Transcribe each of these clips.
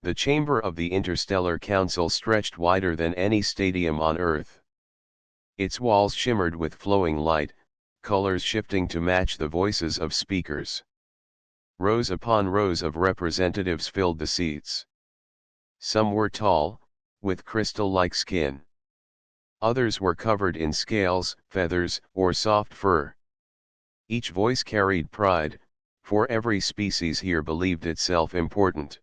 The chamber of the Interstellar Council stretched wider than any stadium on Earth. Its walls shimmered with flowing light, colors shifting to match the voices of speakers. Rows upon rows of representatives filled the seats. Some were tall, with crystal-like skin. Others were covered in scales, feathers, or soft fur. Each voice carried pride, for every species here believed itself important.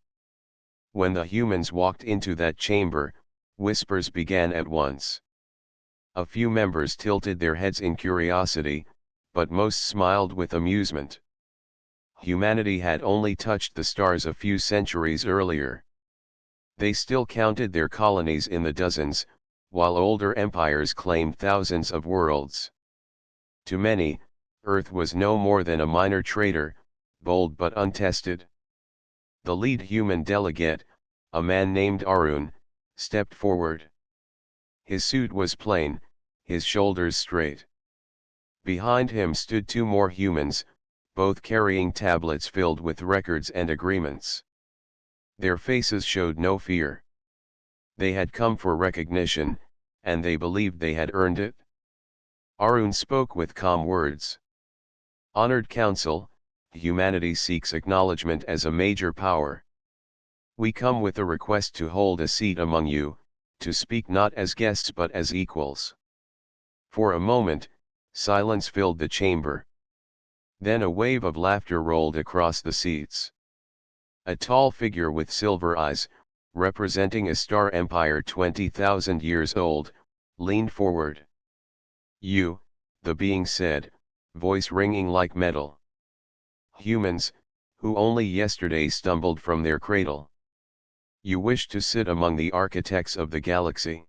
When the humans walked into that chamber, whispers began at once. A few members tilted their heads in curiosity, but most smiled with amusement. Humanity had only touched the stars a few centuries earlier. They still counted their colonies in the dozens, while older empires claimed thousands of worlds. To many, Earth was no more than a minor trader, bold but untested. The lead human delegate, a man named Arun, stepped forward. His suit was plain, his shoulders straight. Behind him stood two more humans, both carrying tablets filled with records and agreements. Their faces showed no fear. They had come for recognition, and they believed they had earned it. Arun spoke with calm words. Honored Council, humanity seeks acknowledgement as a major power. We come with a request to hold a seat among you, to speak not as guests but as equals. For a moment, silence filled the chamber. Then a wave of laughter rolled across the seats. A tall figure with silver eyes, representing a star empire 20,000 years old, leaned forward. You, the being said, voice ringing like metal. Humans, who only yesterday stumbled from their cradle. You wish to sit among the architects of the galaxy.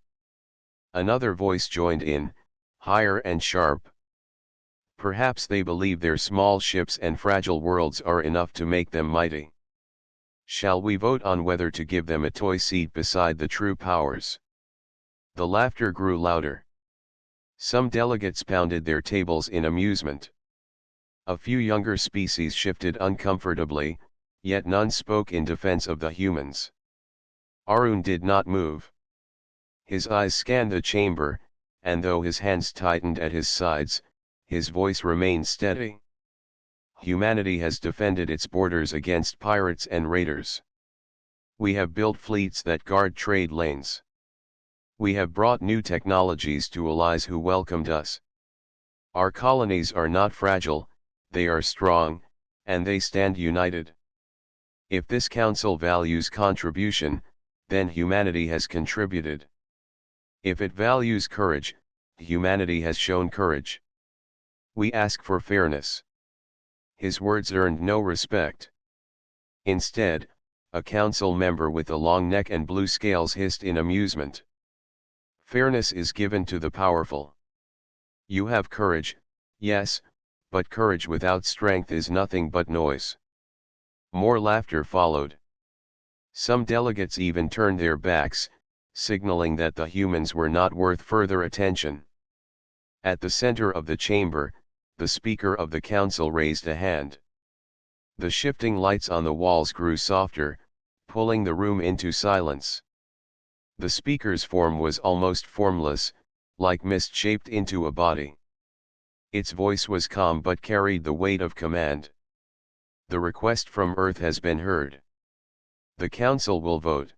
Another voice joined in, higher and sharp. Perhaps they believe their small ships and fragile worlds are enough to make them mighty. Shall we vote on whether to give them a toy seat beside the true powers? The laughter grew louder. Some delegates pounded their tables in amusement. A few younger species shifted uncomfortably, yet none spoke in defense of the humans. Arun did not move. His eyes scanned the chamber, and though his hands tightened at his sides, his voice remained steady. Humanity has defended its borders against pirates and raiders. We have built fleets that guard trade lanes. We have brought new technologies to allies who welcomed us. Our colonies are not fragile, they are strong, and they stand united. If this council values contribution, then humanity has contributed. If it values courage, humanity has shown courage. We ask for fairness. His words earned no respect. Instead, a council member with a long neck and blue scales hissed in amusement. Fairness is given to the powerful. You have courage, yes, but courage without strength is nothing but noise. More laughter followed. Some delegates even turned their backs, signaling that the humans were not worth further attention. At the center of the chamber, the Speaker of the Council raised a hand. The shifting lights on the walls grew softer, pulling the room into silence. The speaker's form was almost formless, like mist shaped into a body. Its voice was calm but carried the weight of command. The request from Earth has been heard. The Council will vote.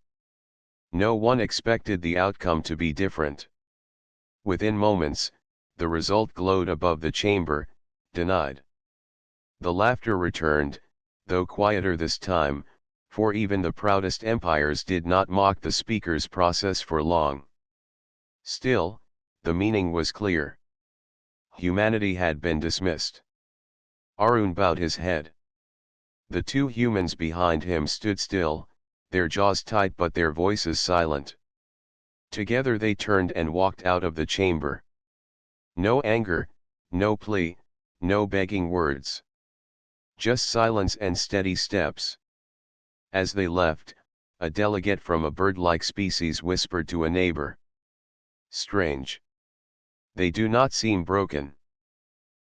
No one expected the outcome to be different. Within moments, the result glowed above the chamber, denied. The laughter returned, though quieter this time, for even the proudest empires did not mock the speaker's process for long. Still, the meaning was clear. Humanity had been dismissed. Arun bowed his head. The two humans behind him stood still, their jaws tight but their voices silent. Together they turned and walked out of the chamber. No anger, no plea, no begging words. Just silence and steady steps. As they left, a delegate from a bird-like species whispered to a neighbor. Strange. They do not seem broken.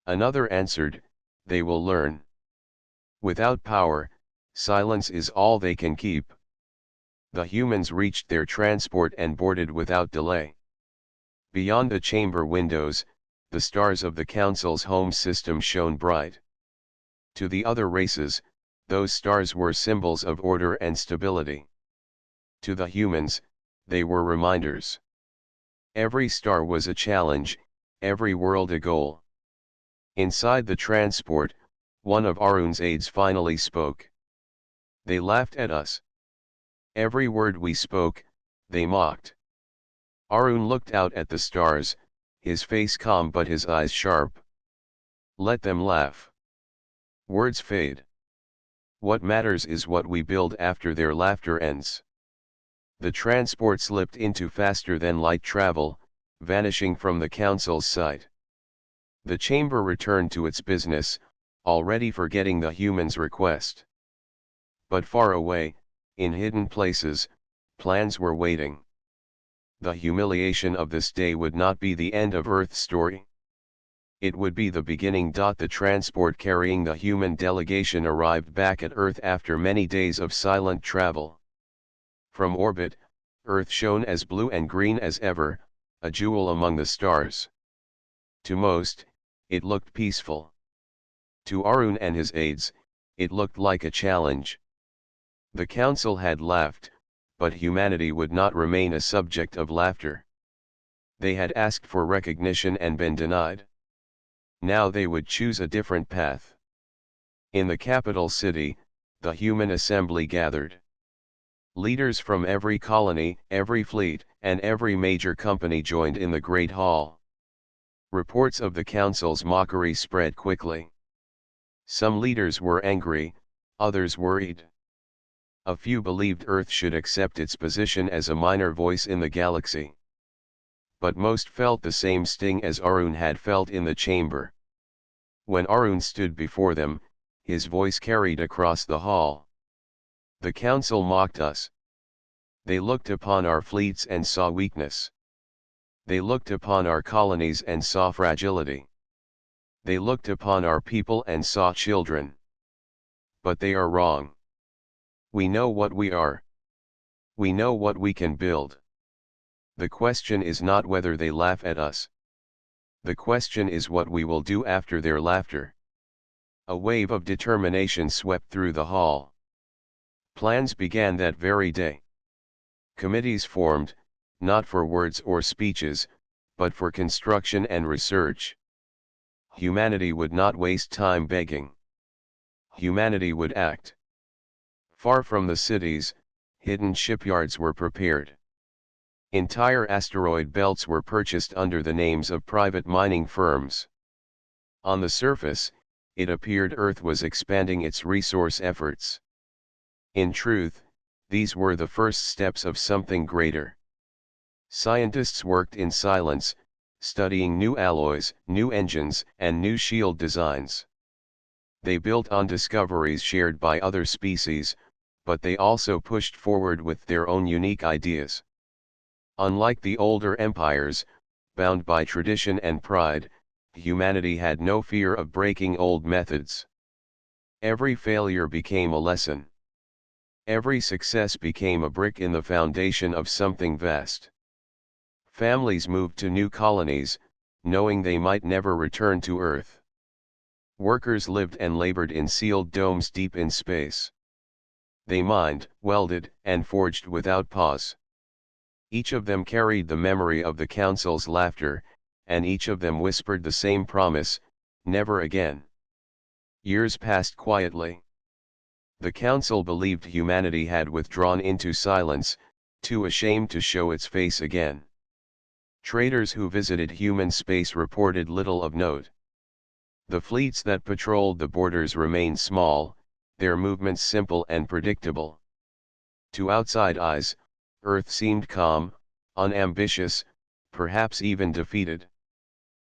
Another answered, they will learn. Without power, silence is all they can keep. The humans reached their transport and boarded without delay. Beyond the chamber windows, the stars of the Council's home system shone bright. To the other races, those stars were symbols of order and stability. To the humans, they were reminders. Every star was a challenge, every world a goal. Inside the transport, one of Arun's aides finally spoke. They laughed at us. Every word we spoke, they mocked. Arun looked out at the stars, his face calm but his eyes sharp. Let them laugh. Words fade. What matters is what we build after their laughter ends. The transport slipped into faster than light travel, vanishing from the Council's sight. The chamber returned to its business, already forgetting the humans' request. But far away, in hidden places, plans were waiting. The humiliation of this day would not be the end of Earth's story. It would be the beginning. The transport carrying the human delegation arrived back at Earth after many days of silent travel. From orbit, Earth shone as blue and green as ever, a jewel among the stars. To most, it looked peaceful. To Arun and his aides, it looked like a challenge. The Council had laughed, but humanity would not remain a subject of laughter. They had asked for recognition and been denied. Now they would choose a different path. In the capital city, the human assembly gathered. Leaders from every colony, every fleet, and every major company joined in the Great Hall. Reports of the Council's mockery spread quickly. Some leaders were angry, others worried. A few believed Earth should accept its position as a minor voice in the galaxy. But most felt the same sting as Arun had felt in the chamber. When Arun stood before them, his voice carried across the hall. The Council mocked us. They looked upon our fleets and saw weakness. They looked upon our colonies and saw fragility. They looked upon our people and saw children. But they are wrong. We know what we are. We know what we can build. The question is not whether they laugh at us. The question is what we will do after their laughter. A wave of determination swept through the hall. Plans began that very day. Committees formed, not for words or speeches, but for construction and research. Humanity would not waste time begging. Humanity would act. Far from the cities, hidden shipyards were prepared. Entire asteroid belts were purchased under the names of private mining firms. On the surface, it appeared Earth was expanding its resource efforts. In truth, these were the first steps of something greater. Scientists worked in silence, studying new alloys, new engines, and new shield designs. They built on discoveries shared by other species, but they also pushed forward with their own unique ideas. Unlike the older empires, bound by tradition and pride, humanity had no fear of breaking old methods. Every failure became a lesson. Every success became a brick in the foundation of something vast. Families moved to new colonies, knowing they might never return to Earth. Workers lived and labored in sealed domes deep in space. They mined, welded, and forged without pause. Each of them carried the memory of the Council's laughter, and each of them whispered the same promise: never again. Years passed quietly. The Council believed humanity had withdrawn into silence, too ashamed to show its face again. Traders who visited human space reported little of note. The fleets that patrolled the borders remained small, their movements simple and predictable. To outside eyes, Earth seemed calm, unambitious, perhaps even defeated.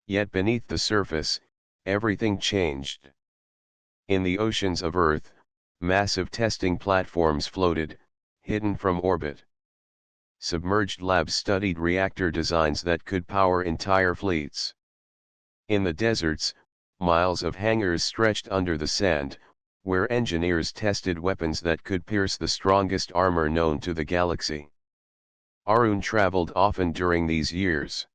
Yet beneath the surface, everything changed. In the oceans of Earth, massive testing platforms floated, hidden from orbit. Submerged labs studied reactor designs that could power entire fleets. In the deserts, miles of hangars stretched under the sand, where engineers tested weapons that could pierce the strongest armor known to the galaxy. Arun traveled often during these years.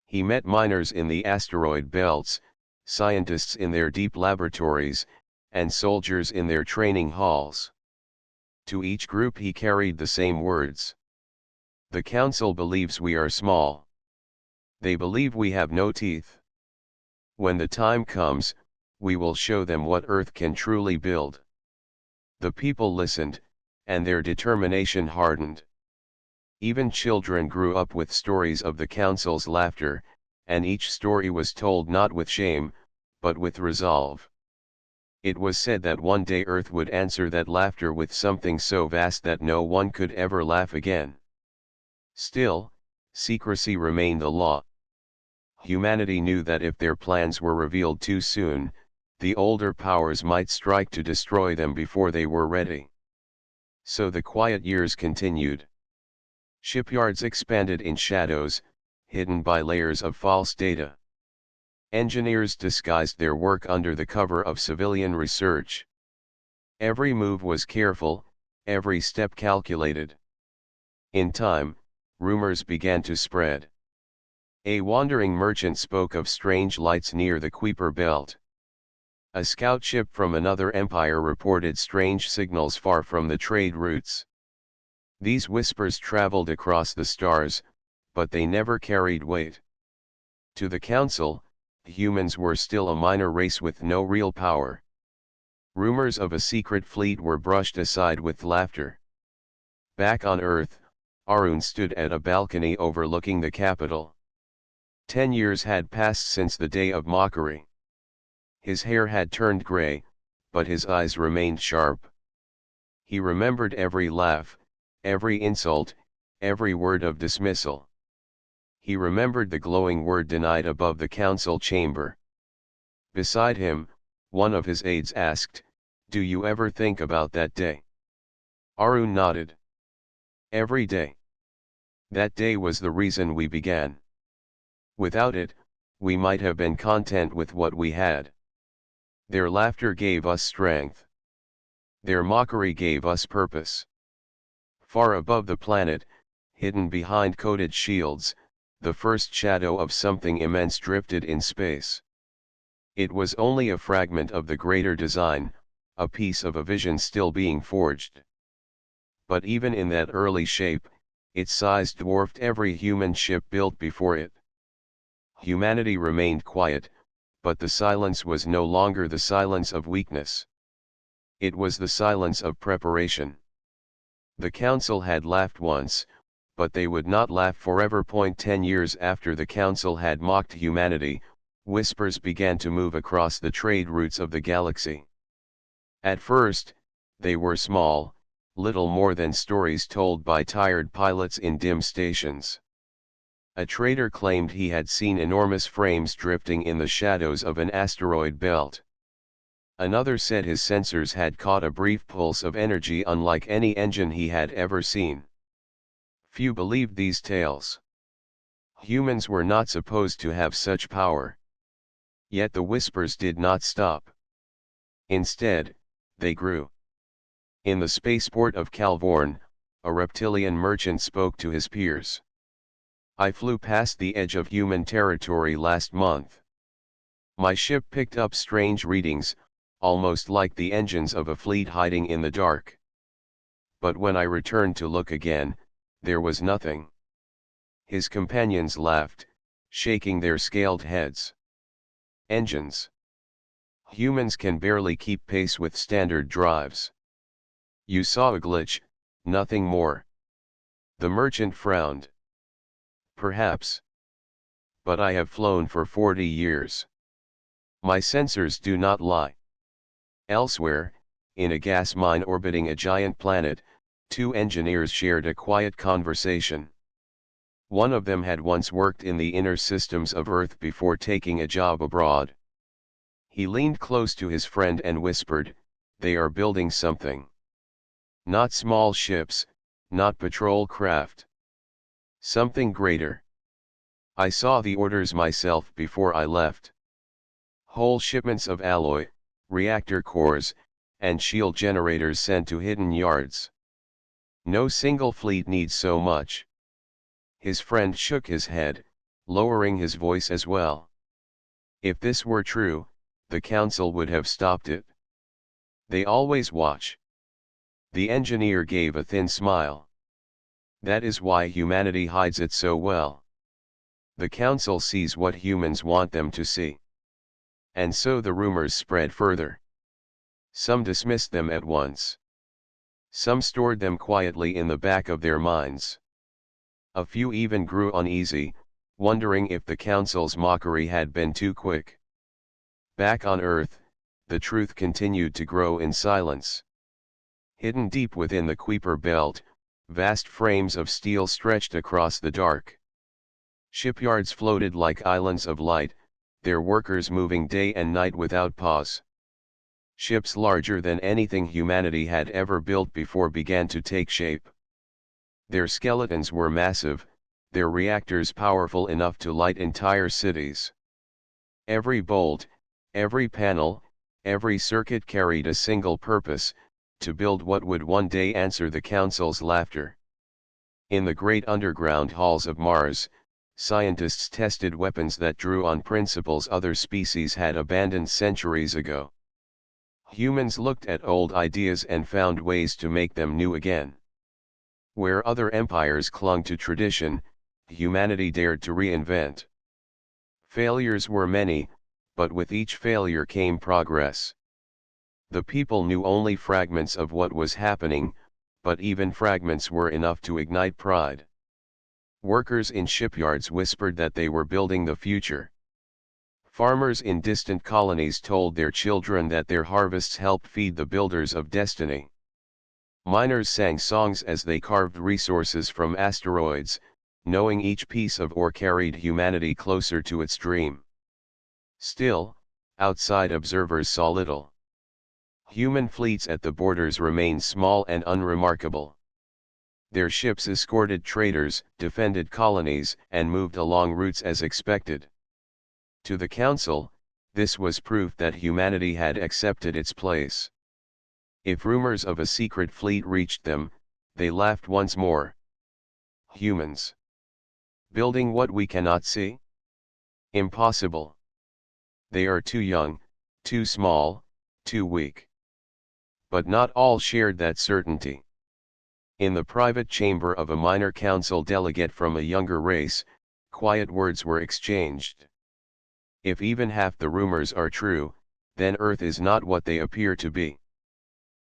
He met miners in the asteroid belts, scientists in their deep laboratories, and soldiers in their training halls. To each group he carried the same words. The Council believes we are small. They believe we have no teeth. When the time comes, we will show them what Earth can truly build. The people listened, and their determination hardened. Even children grew up with stories of the Council's laughter, and each story was told not with shame, but with resolve. It was said that one day Earth would answer that laughter with something so vast that no one could ever laugh again. Still, secrecy remained the law. Humanity knew that if their plans were revealed too soon, the older powers might strike to destroy them before they were ready. So the quiet years continued. Shipyards expanded in shadows, hidden by layers of false data. Engineers disguised their work under the cover of civilian research. Every move was careful, every step calculated. In time, rumors began to spread. A wandering merchant spoke of strange lights near the Kuiper belt. A scout ship from another empire reported strange signals far from the trade routes. These whispers traveled across the stars, but they never carried weight. To the Council, humans were still a minor race with no real power. Rumors of a secret fleet were brushed aside with laughter. Back on Earth, Arun stood at a balcony overlooking the capital. 10 years had passed since the day of mockery. His hair had turned gray, but his eyes remained sharp. He remembered every laugh, every insult, every word of dismissal. He remembered the glowing word denied above the council chamber. Beside him, one of his aides asked, "Do you ever think about that day?" Arun nodded. "Every day. That day was the reason we began. Without it, we might have been content with what we had. Their laughter gave us strength. Their mockery gave us purpose." Far above the planet, hidden behind coated shields, the first shadow of something immense drifted in space. It was only a fragment of the greater design, a piece of a vision still being forged. But even in that early shape, its size dwarfed every human ship built before it. Humanity remained quiet, but the silence was no longer the silence of weakness. It was the silence of preparation. The Council had laughed once, but they would not laugh forever. 10 years after the Council had mocked humanity, whispers began to move across the trade routes of the galaxy. At first, they were small, little more than stories told by tired pilots in dim stations. A trader claimed he had seen enormous frames drifting in the shadows of an asteroid belt. Another said his sensors had caught a brief pulse of energy unlike any engine he had ever seen. Few believed these tales. Humans were not supposed to have such power. Yet the whispers did not stop. Instead, they grew. In the spaceport of Calvorn, a reptilian merchant spoke to his peers. "I flew past the edge of human territory last month. My ship picked up strange readings, almost like the engines of a fleet hiding in the dark. But when I returned to look again, there was nothing." His companions laughed, shaking their scaled heads. Engines. Humans can barely keep pace with standard drives. You saw a glitch, nothing more. The merchant frowned. "Perhaps. But I have flown for 40 years. My sensors do not lie." Elsewhere, in a gas mine orbiting a giant planet, two engineers shared a quiet conversation. One of them had once worked in the inner systems of Earth before taking a job abroad. He leaned close to his friend and whispered, "They are building something. Not small ships, not patrol craft. Something greater. I saw the orders myself before I left. Whole shipments of alloy, reactor cores, and shield generators sent to hidden yards. No single fleet needs so much. His friend shook his head, lowering his voice as well. If this were true, the council would have stopped it. They always watch. The engineer gave a thin smile. That is why humanity hides it so well. The council sees what humans want them to see. And so the rumors spread further. Some dismissed them at once. Some stored them quietly in the back of their minds. A few even grew uneasy, wondering if the council's mockery had been too quick. Back on Earth, the truth continued to grow in silence. Hidden deep within the Kuiper belt, vast frames of steel stretched across the dark. Shipyards floated like islands of light, their workers moving day and night without pause. Ships larger than anything humanity had ever built before began to take shape. Their skeletons were massive, their reactors powerful enough to light entire cities. Every bolt, every panel, every circuit carried a single purpose, to build what would one day answer the Council's laughter. In the great underground halls of Mars, scientists tested weapons that drew on principles other species had abandoned centuries ago. Humans looked at old ideas and found ways to make them new again. Where other empires clung to tradition, humanity dared to reinvent. Failures were many, but with each failure came progress. The people knew only fragments of what was happening, but even fragments were enough to ignite pride. Workers in shipyards whispered that they were building the future. Farmers in distant colonies told their children that their harvests helped feed the builders of destiny. Miners sang songs as they carved resources from asteroids, knowing each piece of ore carried humanity closer to its dream. Still, outside observers saw little. Human fleets at the borders remained small and unremarkable. Their ships escorted traders, defended colonies, and moved along routes as expected. To the Council, this was proof that humanity had accepted its place. If rumors of a secret fleet reached them, they laughed once more. Humans. Building what we cannot see? Impossible. They are too young, too small, too weak. But not all shared that certainty. In the private chamber of a minor council delegate from a younger race, quiet words were exchanged. If even half the rumors are true, then Earth is not what they appear to be.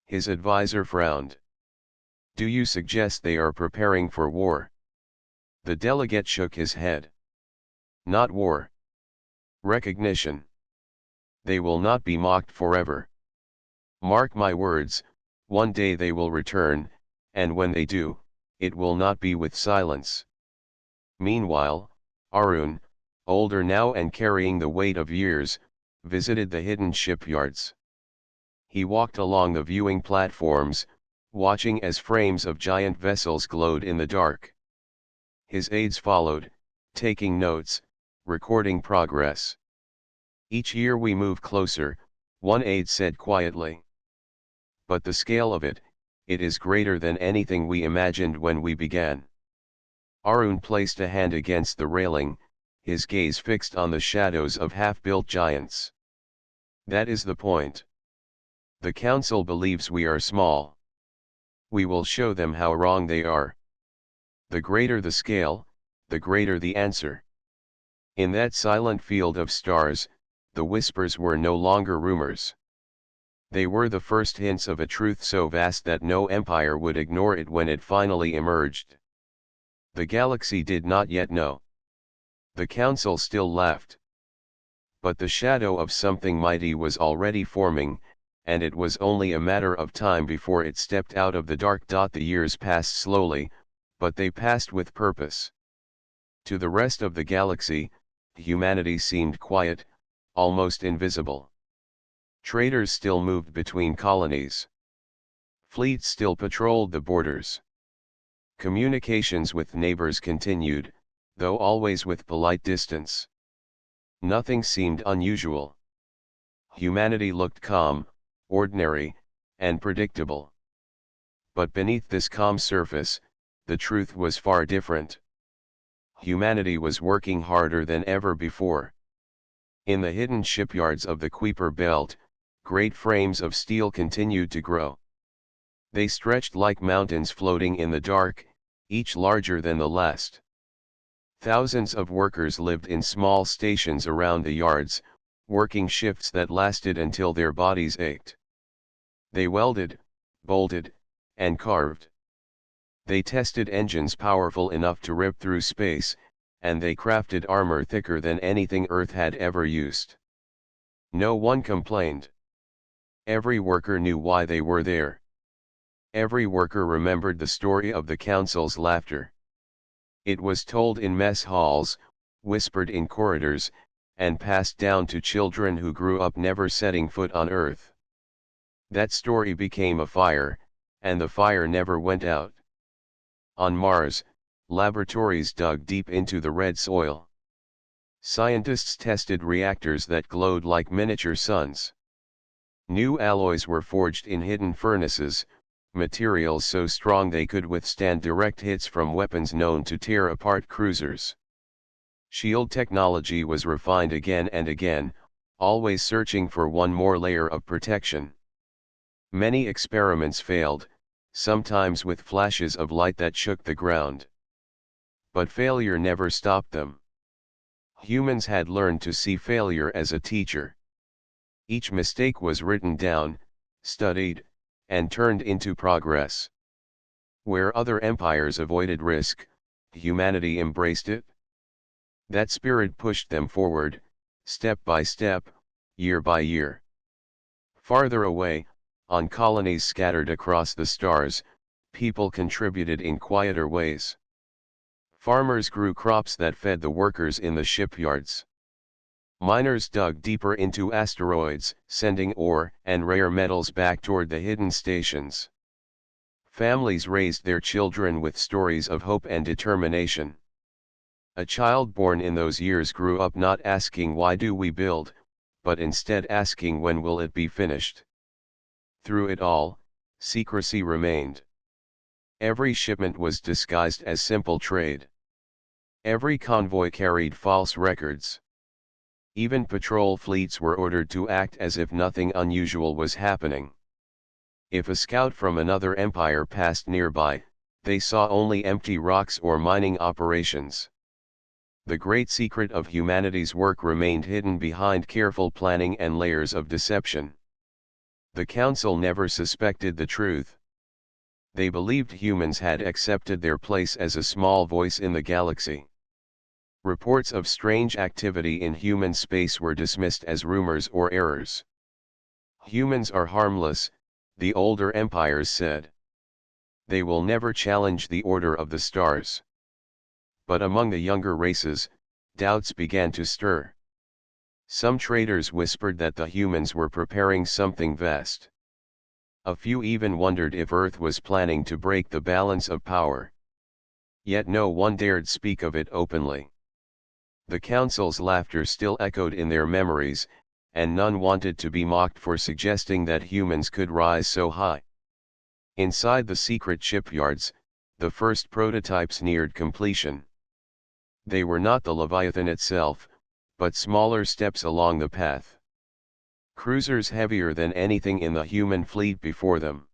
His advisor frowned. Do you suggest they are preparing for war? The delegate shook his head. Not war. Recognition. They will not be mocked forever. Mark my words, one day they will return, and when they do, it will not be with silence. Meanwhile, Arun, older now and carrying the weight of years, visited the hidden shipyards. He walked along the viewing platforms, watching as frames of giant vessels glowed in the dark. His aides followed, taking notes, recording progress. Each year we move closer, one aide said quietly. But the scale of it is greater than anything we imagined when we began. Arun placed a hand against the railing, his gaze fixed on the shadows of half-built giants. That is the point. The Council believes we are small. We will show them how wrong they are. The greater the scale, the greater the answer. In that silent field of stars, the whispers were no longer rumors. They were the first hints of a truth so vast that no empire would ignore it when it finally emerged. The galaxy did not yet know. The Council still laughed. But the shadow of something mighty was already forming, and it was only a matter of time before it stepped out of the dark. The years passed slowly, but they passed with purpose. To the rest of the galaxy, humanity seemed quiet, almost invisible. Traders still moved between colonies. Fleets still patrolled the borders. Communications with neighbors continued, though always with polite distance. Nothing seemed unusual. Humanity looked calm, ordinary, and predictable. But beneath this calm surface, the truth was far different. Humanity was working harder than ever before. In the hidden shipyards of the Kuiper Belt, great frames of steel continued to grow. They stretched like mountains floating in the dark, each larger than the last. Thousands of workers lived in small stations around the yards, working shifts that lasted until their bodies ached. They welded, bolted, and carved. They tested engines powerful enough to rip through space, and they crafted armor thicker than anything Earth had ever used. No one complained. Every worker knew why they were there. Every worker remembered the story of the council's laughter. It was told in mess halls, whispered in corridors, and passed down to children who grew up never setting foot on Earth. That story became a fire, and the fire never went out. On Mars, laboratories dug deep into the red soil. Scientists tested reactors that glowed like miniature suns. New alloys were forged in hidden furnaces, materials so strong they could withstand direct hits from weapons known to tear apart cruisers. Shield technology was refined again and again, always searching for one more layer of protection. Many experiments failed, sometimes with flashes of light that shook the ground. But failure never stopped them. Humans had learned to see failure as a teacher. Each mistake was written down, studied, and turned into progress. Where other empires avoided risk, humanity embraced it. That spirit pushed them forward, step by step, year by year. Farther away, on colonies scattered across the stars, people contributed in quieter ways. Farmers grew crops that fed the workers in the shipyards. Miners dug deeper into asteroids, sending ore and rare metals back toward the hidden stations. Families raised their children with stories of hope and determination. A child born in those years grew up not asking why do we build, but instead asking when will it be finished. Through it all, secrecy remained. Every shipment was disguised as simple trade. Every convoy carried false records. Even patrol fleets were ordered to act as if nothing unusual was happening. If a scout from another empire passed nearby, they saw only empty rocks or mining operations. The great secret of humanity's work remained hidden behind careful planning and layers of deception. The Council never suspected the truth. They believed humans had accepted their place as a small voice in the galaxy. Reports of strange activity in human space were dismissed as rumors or errors. Humans are harmless, the older empires said. They will never challenge the order of the stars. But among the younger races, doubts began to stir. Some traders whispered that the humans were preparing something vast. A few even wondered if Earth was planning to break the balance of power. Yet no one dared speak of it openly. The Council's laughter still echoed in their memories, and none wanted to be mocked for suggesting that humans could rise so high. Inside the secret shipyards, the first prototypes neared completion. They were not the Leviathan itself, but smaller steps along the path. Cruisers heavier than anything in the human fleet before them.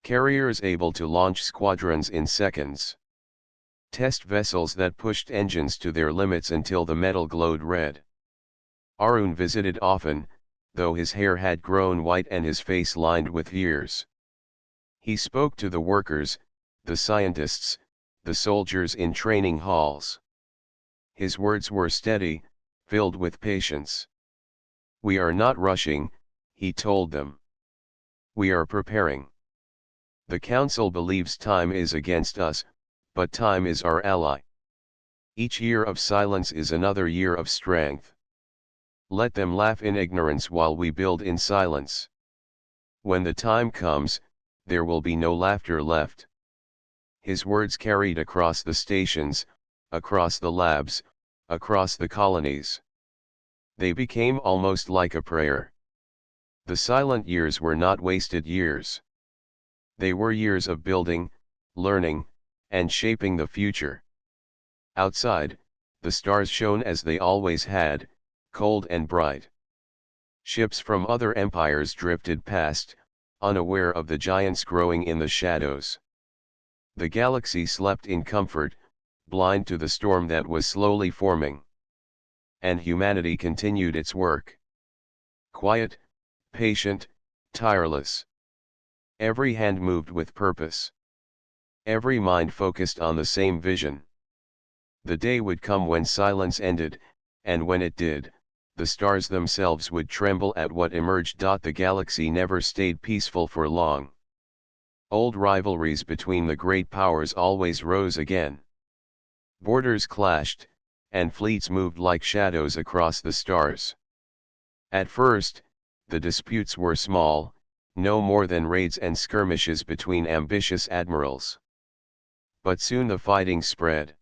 Carriers able to launch squadrons in seconds. Test vessels that pushed engines to their limits until the metal glowed red. Arun visited often, though his hair had grown white and his face lined with years. He spoke to the workers, the scientists, the soldiers in training halls. His words were steady, filled with patience. We are not rushing, he told them. We are preparing. The Council believes time is against us, but time is our ally. Each year of silence is another year of strength. Let them laugh in ignorance while we build in silence. When the time comes, there will be no laughter left. His words carried across the stations, across the labs, across the colonies. They became almost like a prayer. The silent years were not wasted years. They were years of building, learning, and shaping the future. Outside, the stars shone as they always had, cold and bright. Ships from other empires drifted past, unaware of the giants growing in the shadows. The galaxy slept in comfort, blind to the storm that was slowly forming. And humanity continued its work. Quiet, patient, tireless. Every hand moved with purpose. Every mind focused on the same vision. The day would come when silence ended, and when it did, the stars themselves would tremble at what emerged. The galaxy never stayed peaceful for long. Old rivalries between the great powers always rose again. Borders clashed, and fleets moved like shadows across the stars. At first, the disputes were small, no more than raids and skirmishes between ambitious admirals. But soon the fighting spread.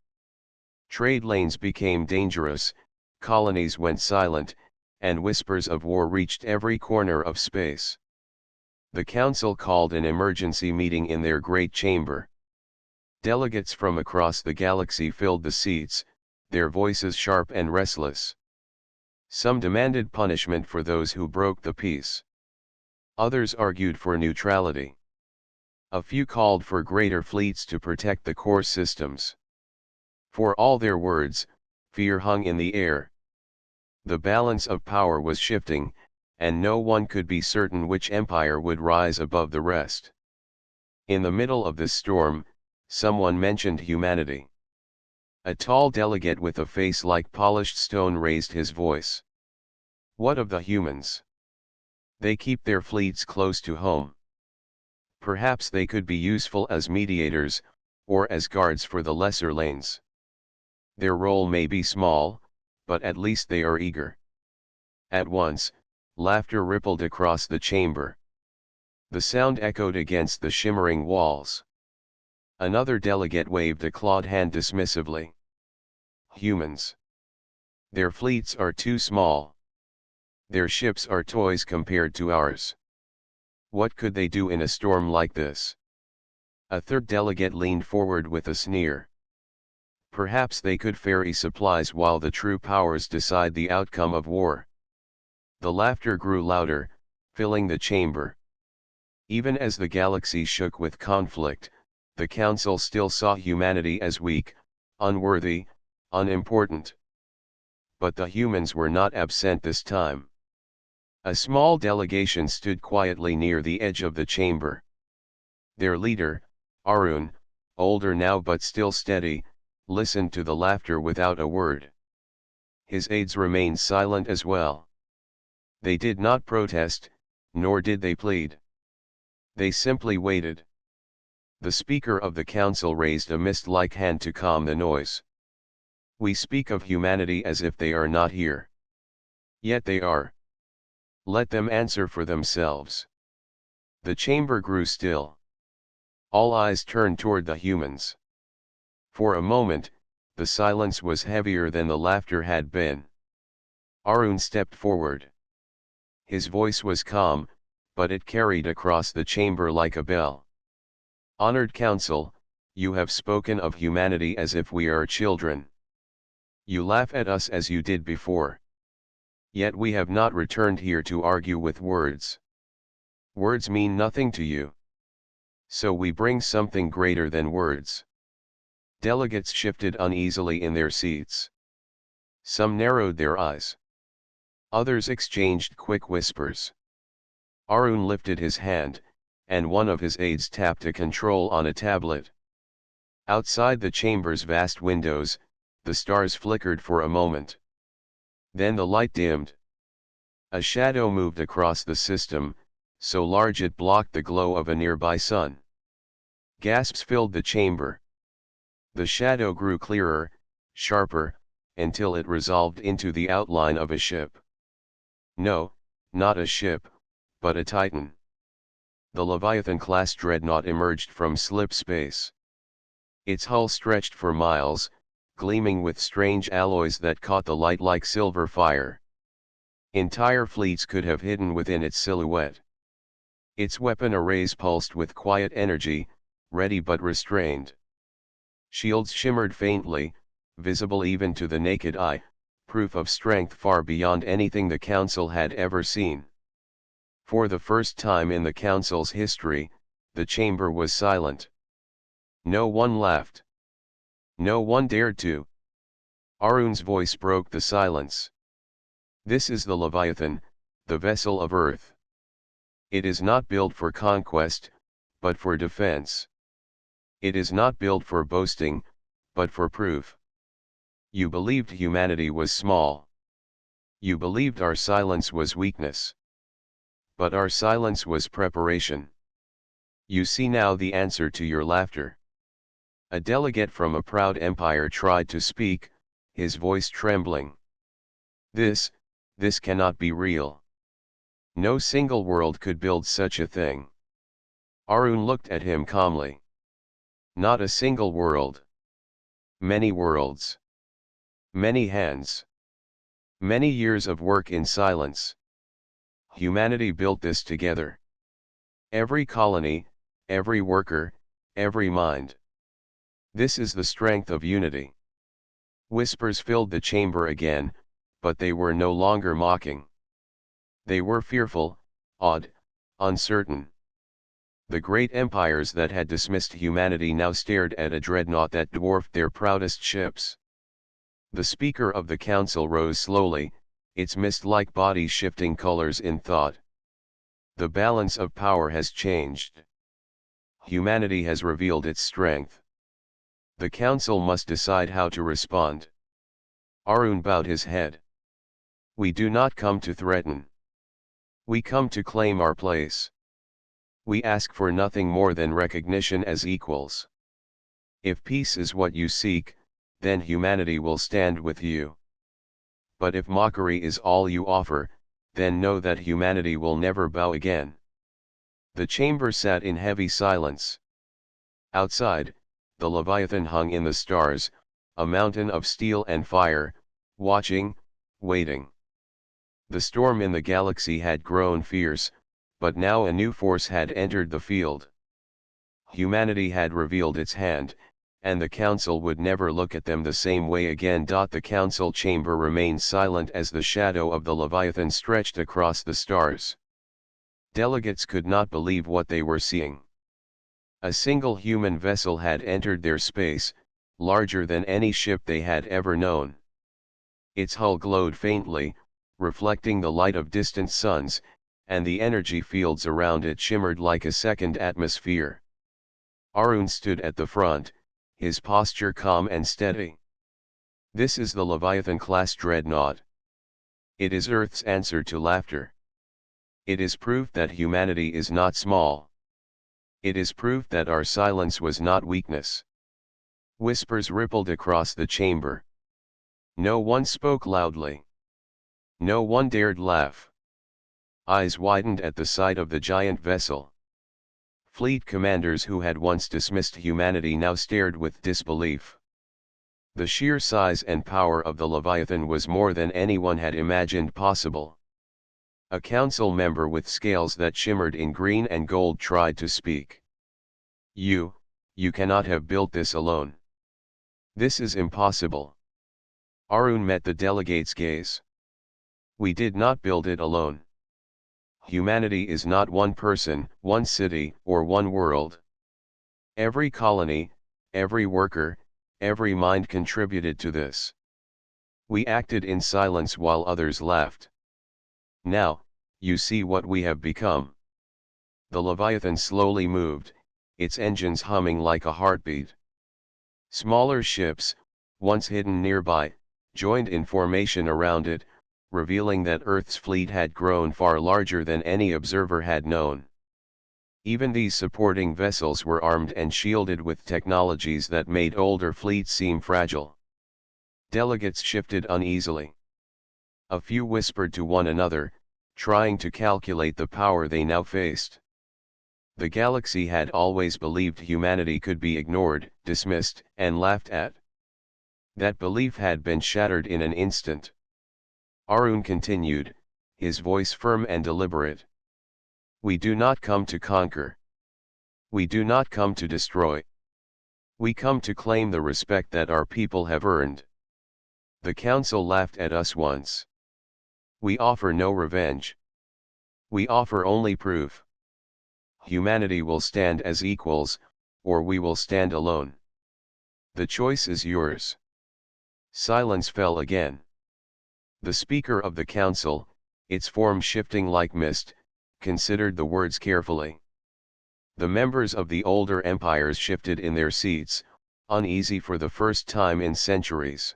Trade lanes became dangerous, colonies went silent, and whispers of war reached every corner of space. The council called an emergency meeting in their great chamber. Delegates from across the galaxy filled the seats, their voices sharp and restless. Some demanded punishment for those who broke the peace. Others argued for neutrality. A few called for greater fleets to protect the core systems. For all their words, fear hung in the air. The balance of power was shifting, and no one could be certain which empire would rise above the rest. In the middle of this storm, someone mentioned humanity. A tall delegate with a face like polished stone raised his voice. What of the humans? They keep their fleets close to home. Perhaps they could be useful as mediators, or as guards for the lesser lanes. Their role may be small, but at least they are eager. At once, laughter rippled across the chamber. The sound echoed against the shimmering walls. Another delegate waved a clawed hand dismissively. Humans. Their fleets are too small. Their ships are toys compared to ours. What could they do in a storm like this? A third delegate leaned forward with a sneer. Perhaps they could ferry supplies while the true powers decide the outcome of war. The laughter grew louder, filling the chamber. Even as the galaxy shook with conflict, the council still saw humanity as weak, unworthy, unimportant. But the humans were not absent this time. A small delegation stood quietly near the edge of the chamber. Their leader, Arun, older now but still steady, listened to the laughter without a word. His aides remained silent as well. They did not protest, nor did they plead. They simply waited. The speaker of the council raised a mist-like hand to calm the noise. We speak of humanity as if they are not here. Yet they are. Let them answer for themselves. The chamber grew still. All eyes turned toward the humans. For a moment, the silence was heavier than the laughter had been. Arun stepped forward. His voice was calm, but it carried across the chamber like a bell. Honored Council, you have spoken of humanity as if we are children. You laugh at us as you did before. Yet we have not returned here to argue with words. Words mean nothing to you. So we bring something greater than words. Delegates shifted uneasily in their seats. Some narrowed their eyes. Others exchanged quick whispers. Arun lifted his hand, and one of his aides tapped a control on a tablet. Outside the chamber's vast windows, the stars flickered for a moment. Then the light dimmed. A shadow moved across the system, so large it blocked the glow of a nearby sun. Gasps filled the chamber. The shadow grew clearer, sharper, until it resolved into the outline of a ship. No, not a ship, but a Titan. The Leviathan-Class Dreadnought emerged from slip space. Its hull stretched for miles, gleaming with strange alloys that caught the light like silver fire. Entire fleets could have hidden within its silhouette. Its weapon arrays pulsed with quiet energy, ready but restrained. Shields shimmered faintly, visible even to the naked eye, proof of strength far beyond anything the Council had ever seen. For the first time in the Council's history, the chamber was silent. No one laughed. No one dared to. Arun's voice broke the silence. This is the Leviathan, the vessel of Earth. It is not built for conquest, but for defense. It is not built for boasting, but for proof. You believed humanity was small. You believed our silence was weakness. But our silence was preparation. You see now the answer to your laughter. A delegate from a proud empire tried to speak, his voice trembling. This cannot be real. No single world could build such a thing. Arun looked at him calmly. Not a single world. Many worlds. Many hands. Many years of work in silence. Humanity built this together. Every colony, every worker, every mind. This is the strength of unity. Whispers filled the chamber again, but they were no longer mocking. They were fearful, awed, uncertain. The great empires that had dismissed humanity now stared at a dreadnought that dwarfed their proudest ships. The Speaker of the Council rose slowly, its mist-like body shifting colors in thought. The balance of power has changed. Humanity has revealed its strength. The Council must decide how to respond. Arun bowed his head. We do not come to threaten. We come to claim our place. We ask for nothing more than recognition as equals. If peace is what you seek, then humanity will stand with you. But if mockery is all you offer, then know that humanity will never bow again. The chamber sat in heavy silence. Outside, the Leviathan hung in the stars, a mountain of steel and fire, watching, waiting. The storm in the galaxy had grown fierce, but now a new force had entered the field. Humanity had revealed its hand, and the Council would never look at them the same way again. The Council chamber remained silent as the shadow of the Leviathan stretched across the stars. Delegates could not believe what they were seeing. A single human vessel had entered their space, larger than any ship they had ever known. Its hull glowed faintly, reflecting the light of distant suns, and the energy fields around it shimmered like a second atmosphere. Arun stood at the front, his posture calm and steady. This is the Leviathan-Class Dreadnought. It is Earth's answer to laughter. It is proof that humanity is not small. It is proof that our silence was not weakness. Whispers rippled across the chamber. No one spoke loudly. No one dared laugh. Eyes widened at the sight of the giant vessel. Fleet commanders who had once dismissed humanity now stared with disbelief. The sheer size and power of the Leviathan was more than anyone had imagined possible. A council member with scales that shimmered in green and gold tried to speak. You cannot have built this alone. This is impossible. Arun met the delegate's gaze. We did not build it alone. Humanity is not one person, one city, or one world. Every colony, every worker, every mind contributed to this. We acted in silence while others laughed. Now, you see what we have become. The Leviathan slowly moved, its engines humming like a heartbeat. Smaller ships, once hidden nearby, joined in formation around it, revealing that Earth's fleet had grown far larger than any observer had known. Even these supporting vessels were armed and shielded with technologies that made older fleets seem fragile. Delegates shifted uneasily. A few whispered to one another, trying to calculate the power they now faced. The galaxy had always believed humanity could be ignored, dismissed, and laughed at. That belief had been shattered in an instant. Arun continued, his voice firm and deliberate. We do not come to conquer. We do not come to destroy. We come to claim the respect that our people have earned. The council laughed at us once. We offer no revenge. We offer only proof. Humanity will stand as equals, or we will stand alone. The choice is yours. Silence fell again. The speaker of the council, its form shifting like mist, considered the words carefully. The members of the older empires shifted in their seats, uneasy for the first time in centuries.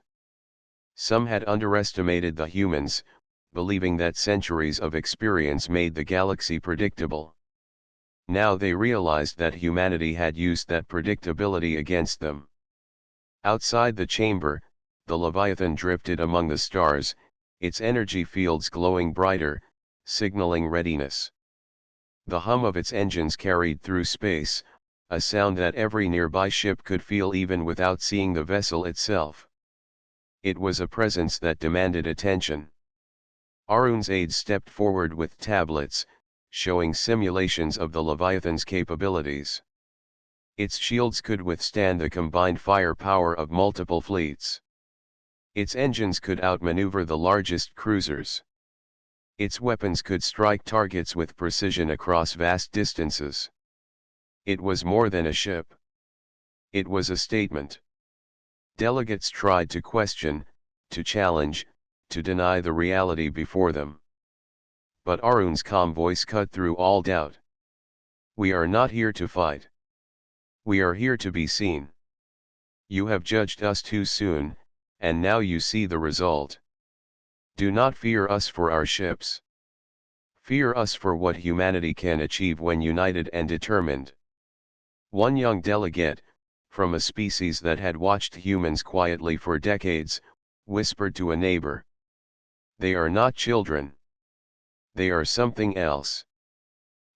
Some had underestimated the humans, believing that centuries of experience made the galaxy predictable. Now they realized that humanity had used that predictability against them. Outside the chamber, the Leviathan drifted among the stars, its energy fields glowing brighter, signaling readiness. The hum of its engines carried through space, a sound that every nearby ship could feel even without seeing the vessel itself. It was a presence that demanded attention. Arun's aides stepped forward with tablets, showing simulations of the Leviathan's capabilities. Its shields could withstand the combined firepower of multiple fleets. Its engines could outmaneuver the largest cruisers. Its weapons could strike targets with precision across vast distances. It was more than a ship. It was a statement. Delegates tried to question, to challenge, to deny the reality before them. But Arun's calm voice cut through all doubt. We are not here to fight. We are here to be seen. You have judged us too soon, and now you see the result. Do not fear us for our ships. Fear us for what humanity can achieve when united and determined. One young delegate, from a species that had watched humans quietly for decades, whispered to a neighbor. They are not children. They are something else.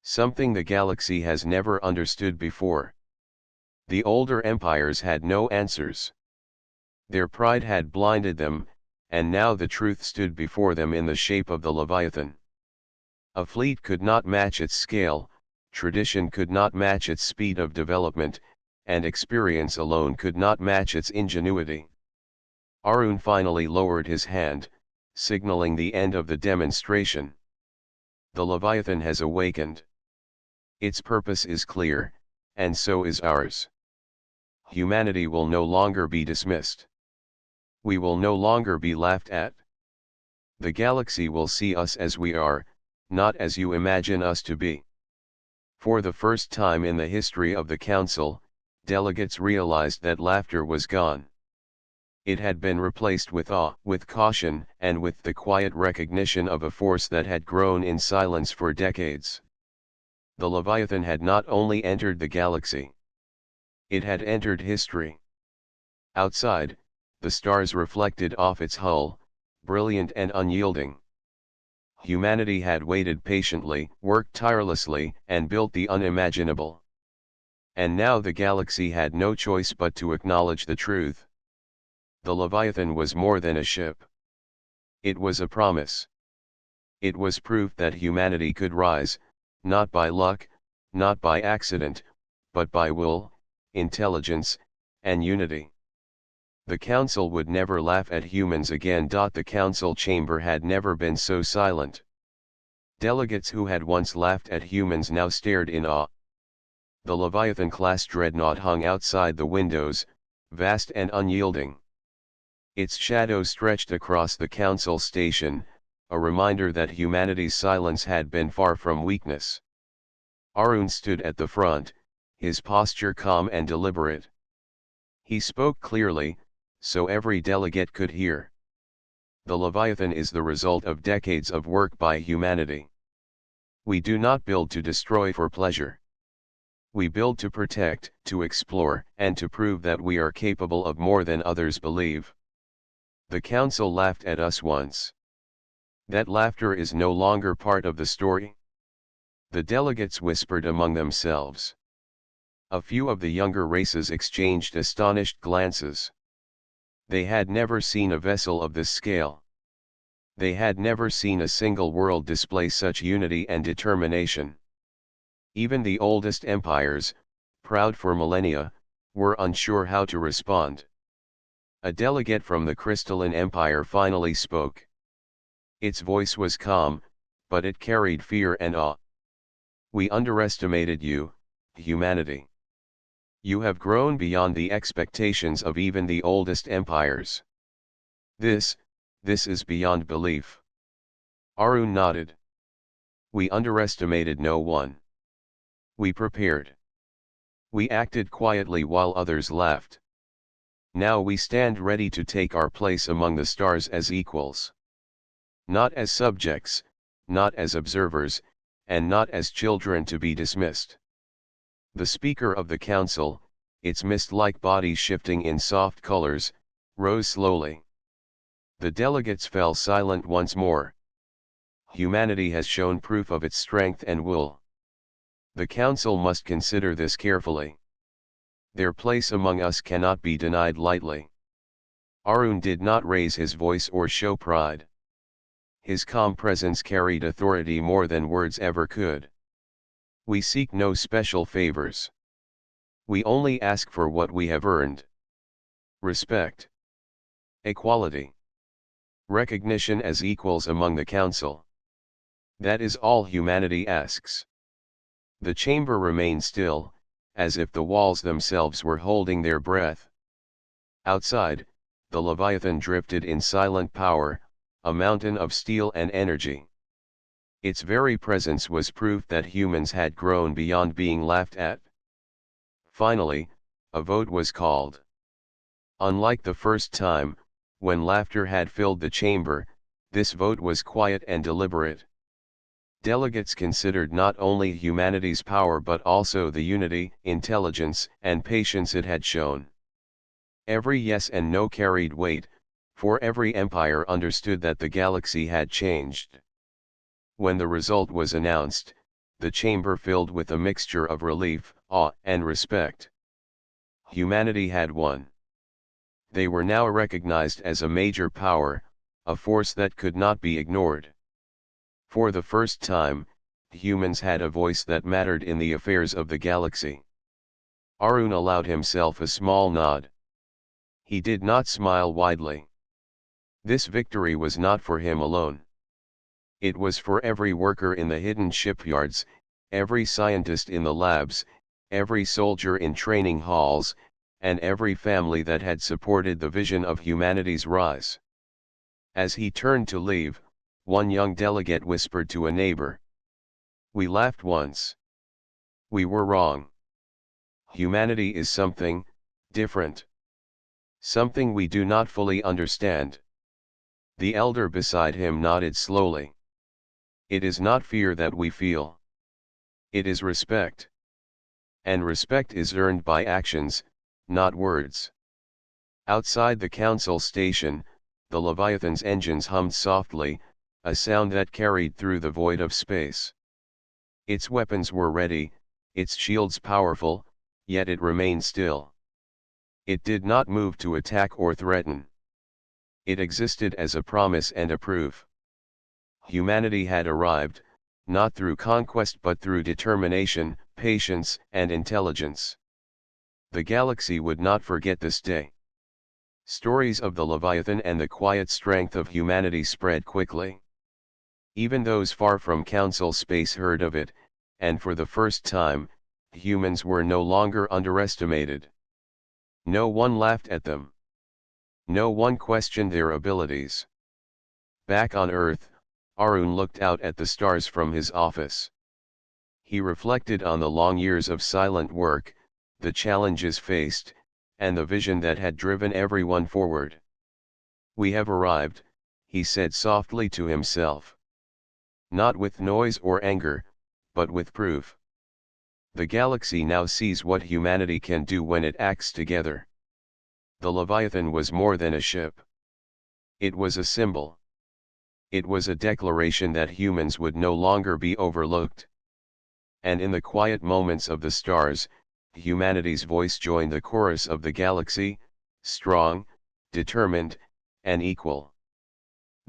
Something the galaxy has never understood before. The older empires had no answers. Their pride had blinded them, and now the truth stood before them in the shape of the Leviathan. A fleet could not match its scale, tradition could not match its speed of development, and experience alone could not match its ingenuity. Arun finally lowered his hand, signaling the end of the demonstration. The Leviathan has awakened. Its purpose is clear, and so is ours. Humanity will no longer be dismissed. We will no longer be laughed at. The galaxy will see us as we are, not as you imagine us to be. For the first time in the history of the Council, delegates realized that laughter was gone. It had been replaced with awe, with caution, and with the quiet recognition of a force that had grown in silence for decades. The Leviathan had not only entered the galaxy. It had entered history. Outside, the stars reflected off its hull, brilliant and unyielding. Humanity had waited patiently, worked tirelessly, and built the unimaginable. And now the galaxy had no choice but to acknowledge the truth. The Leviathan was more than a ship. It was a promise. It was proof that humanity could rise, not by luck, not by accident, but by will, intelligence, and unity. The council would never laugh at humans again. The council chamber had never been so silent. Delegates who had once laughed at humans now stared in awe. The Leviathan-Class Dreadnought hung outside the windows, vast and unyielding. Its shadow stretched across the council station, a reminder that humanity's silence had been far from weakness. Arun stood at the front, his posture calm and deliberate. He spoke clearly, so every delegate could hear. The Leviathan is the result of decades of work by humanity. We do not build to destroy for pleasure. We build to protect, to explore, and to prove that we are capable of more than others believe. The council laughed at us once. That laughter is no longer part of the story. The delegates whispered among themselves. A few of the younger races exchanged astonished glances. They had never seen a vessel of this scale. They had never seen a single world display such unity and determination. Even the oldest empires, proud for millennia, were unsure how to respond. A delegate from the Crystalline Empire finally spoke. Its voice was calm, but it carried fear and awe. "We underestimated you, humanity. You have grown beyond the expectations of even the oldest empires. This is beyond belief." Arun nodded. "We underestimated no one. We prepared. We acted quietly while others laughed. Now we stand ready to take our place among the stars as equals. Not as subjects, not as observers, and not as children to be dismissed." The speaker of the council, its mist-like body shifting in soft colors, rose slowly. The delegates fell silent once more. Humanity has shown proof of its strength and will. The council must consider this carefully. Their place among us cannot be denied lightly. Arun did not raise his voice or show pride. His calm presence carried authority more than words ever could. "We seek no special favors. We only ask for what we have earned. Respect. Equality. Recognition as equals among the council. That is all humanity asks." The chamber remained still, as if the walls themselves were holding their breath. Outside, the Leviathan drifted in silent power, a mountain of steel and energy. Its very presence was proof that humans had grown beyond being laughed at. Finally, a vote was called. Unlike the first time, when laughter had filled the chamber, this vote was quiet and deliberate. Delegates considered not only humanity's power but also the unity, intelligence, and patience it had shown. Every yes and no carried weight, for every empire understood that the galaxy had changed. When the result was announced, the chamber filled with a mixture of relief, awe, and respect. Humanity had won. They were now recognized as a major power, a force that could not be ignored. For the first time, humans had a voice that mattered in the affairs of the galaxy. Arun allowed himself a small nod. He did not smile widely. This victory was not for him alone. It was for every worker in the hidden shipyards, every scientist in the labs, every soldier in training halls, and every family that had supported the vision of humanity's rise. As he turned to leave, one young delegate whispered to a neighbor. "We laughed once. We were wrong. Humanity is something different. Something we do not fully understand." The elder beside him nodded slowly. "It is not fear that we feel. It is respect. And respect is earned by actions, not words." Outside the council station, the Leviathan's engines hummed softly, a sound that carried through the void of space. Its weapons were ready, its shields powerful, yet it remained still. It did not move to attack or threaten. It existed as a promise and a proof. Humanity had arrived, not through conquest but through determination, patience, and intelligence. The galaxy would not forget this day. Stories of the Leviathan and the quiet strength of humanity spread quickly. Even those far from council space heard of it, and for the first time, humans were no longer underestimated. No one laughed at them. No one questioned their abilities. Back on Earth, Arun looked out at the stars from his office. He reflected on the long years of silent work, the challenges faced, and the vision that had driven everyone forward. "We have arrived," he said softly to himself. Not with noise or anger, but with proof. The galaxy now sees what humanity can do when it acts together. The Leviathan was more than a ship. It was a symbol. It was a declaration that humans would no longer be overlooked. And in the quiet moments of the stars, humanity's voice joined the chorus of the galaxy, strong, determined, and equal.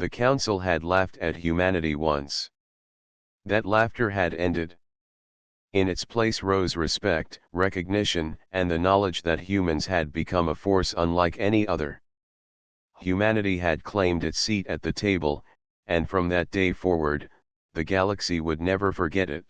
The council had laughed at humanity once. That laughter had ended. In its place rose respect, recognition, and the knowledge that humans had become a force unlike any other. Humanity had claimed its seat at the table, and from that day forward, the galaxy would never forget it.